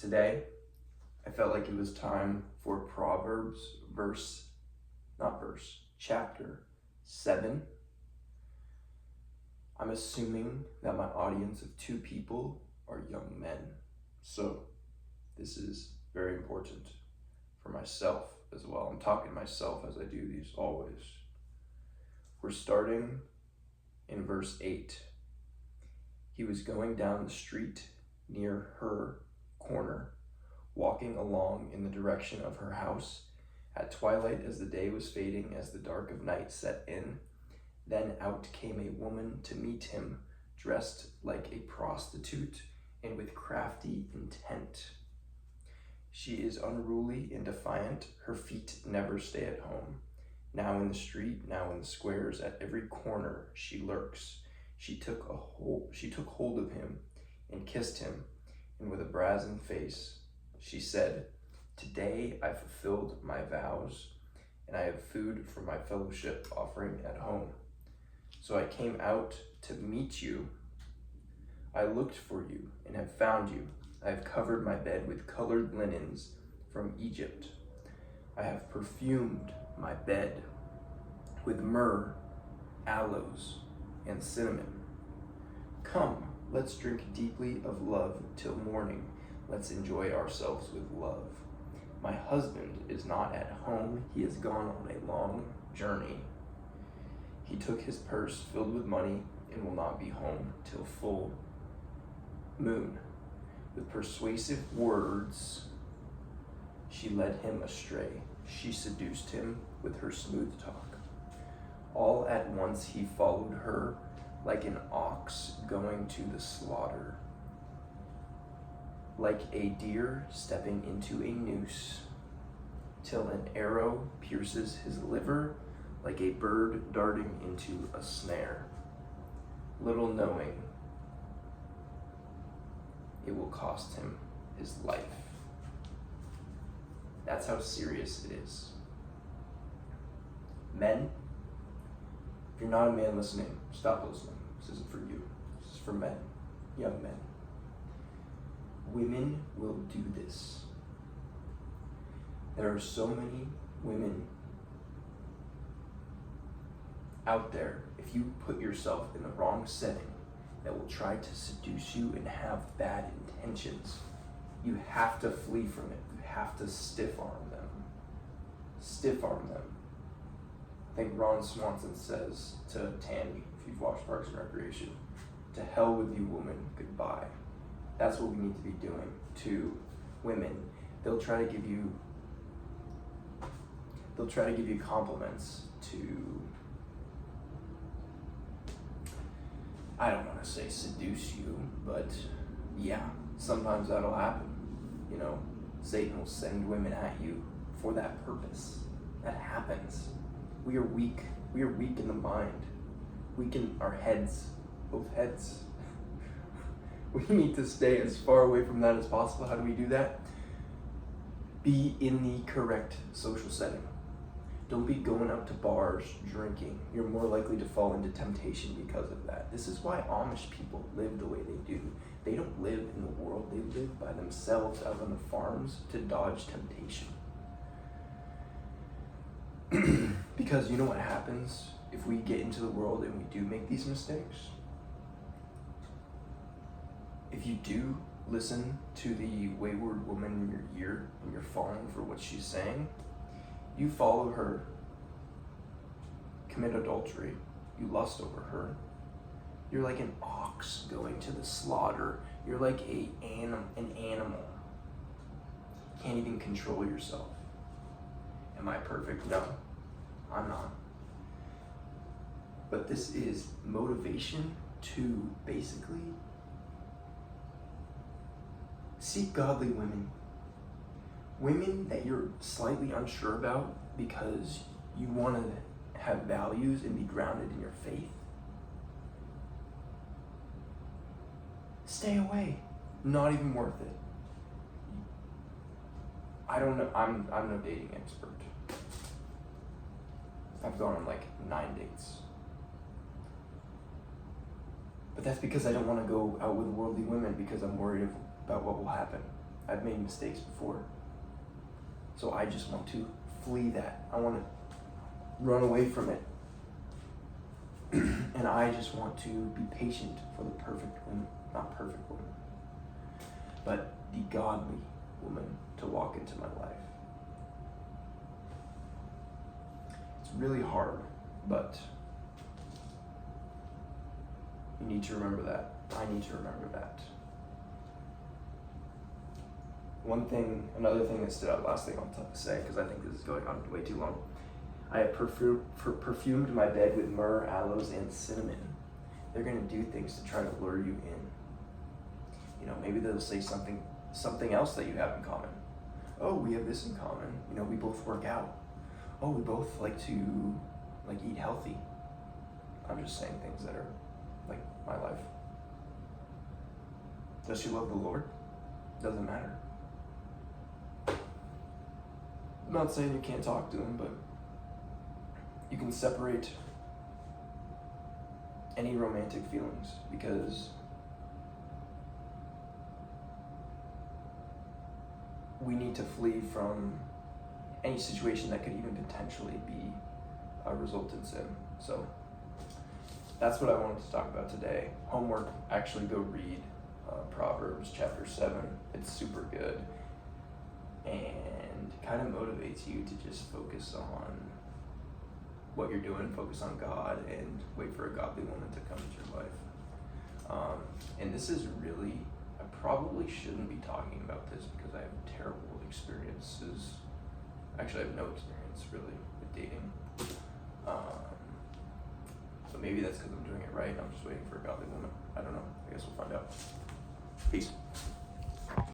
Today, I felt like it was time for Proverbs chapter 7. I'm assuming that my audience of 2 people are young men. So this is very important for myself as well. I'm talking to myself as I do these always. We're starting in verse 8. He was going down the street near her corner, walking along in the direction of her house at twilight as the day was fading, as the dark of night set in. Then out came a woman to meet him, dressed like a prostitute and with crafty intent. She is unruly and defiant. Her feet never stay at home. Now in the street, now in the squares, at every corner she lurks. She took hold of him and kissed him, and with a brazen face she said, "Today I fulfilled my vows, and I have food for my fellowship offering at home. So I came out to meet you. I looked for you and have found you. I have covered my bed with colored linens from Egypt. I have perfumed my bed with myrrh, aloes, and cinnamon. Come, let's drink deeply of love till morning. Let's enjoy ourselves with love. My husband is not at home. He has gone on a long journey. He took his purse filled with money and will not be home till full moon." With persuasive words, she led him astray. She seduced him with her smooth talk. All at once he followed her like an ox going to the slaughter, like a deer stepping into a noose, till an arrow pierces his liver, like a bird darting into a snare, little knowing it will cost him his life. That's how serious it is. Men, if you're not a man listening, stop listening. This isn't for you. This is for men, young men. Women will do this. There are so many women out there, if you put yourself in the wrong setting, that will try to seduce you and have bad intentions. You have to flee from it. You have to stiff arm them. Stiff arm them. I think Ron Swanson says to Tammy, if you've watched Parks and Recreation, "To hell with you, woman, goodbye." That's what we need to be doing to women. They'll try to give you compliments to, I don't want to say seduce you, but yeah, sometimes that'll happen. You know, Satan will send women at you for that purpose. That happens. We are weak. We are weak in the mind. Weak in our heads, both heads. We need to stay as far away from that as possible. How do we do that? Be in the correct social setting. Don't be going up to bars, drinking. You're more likely to fall into temptation because of that. This is why Amish people live the way they do. They don't live in the world. They live by themselves out on the farms to dodge temptation. Because you know what happens if we get into the world and we do make these mistakes? If you do listen to the wayward woman in your ear and you're falling for what she's saying, you follow her, commit adultery, you lust over her. You're like an ox going to the slaughter. You're like an animal. You can't even control yourself. Am I perfect? No, I'm not. But this is motivation to basically seek godly women. Women that you're slightly unsure about because you want to have values and be grounded in your faith. Stay away. Not even worth it. I don't know. I'm no dating expert. I've gone on like 9 dates. But that's because I don't want to go out with worldly women because I'm worried about what will happen. I've made mistakes before. So I just want to flee that. I want to run away from it. And I just want to be patient for the perfect woman, not perfect woman, but the godly woman to walk into my life. It's really hard, but you need to remember that. I need to remember that. Another thing that stood out, last thing I'll say, because I think this is going on way too long. I have perfumed my bed with myrrh, aloes, and cinnamon. They're going to do things to try to lure you in. You know, maybe they'll say something else that you have in common. Oh, we have this in common. You know, we both work out. Oh, we both like to eat healthy. I'm just saying things that are like my life. Does she love the Lord? Doesn't matter. I'm not saying you can't talk to him, but you can separate any romantic feelings, because we need to flee from any situation that could even potentially be a result in sin. So that's what I wanted to talk about today. Homework, actually go read Proverbs chapter 7. It's super good and kind of motivates you to just focus on what you're doing, focus on God, and wait for a godly woman to come into your life. And this is really, I probably shouldn't be talking about this because I have terrible experiences. Actually, I have no experience really with dating. So maybe that's because I'm doing it right. I'm just waiting for a godly woman. I don't know. I guess we'll find out. Peace.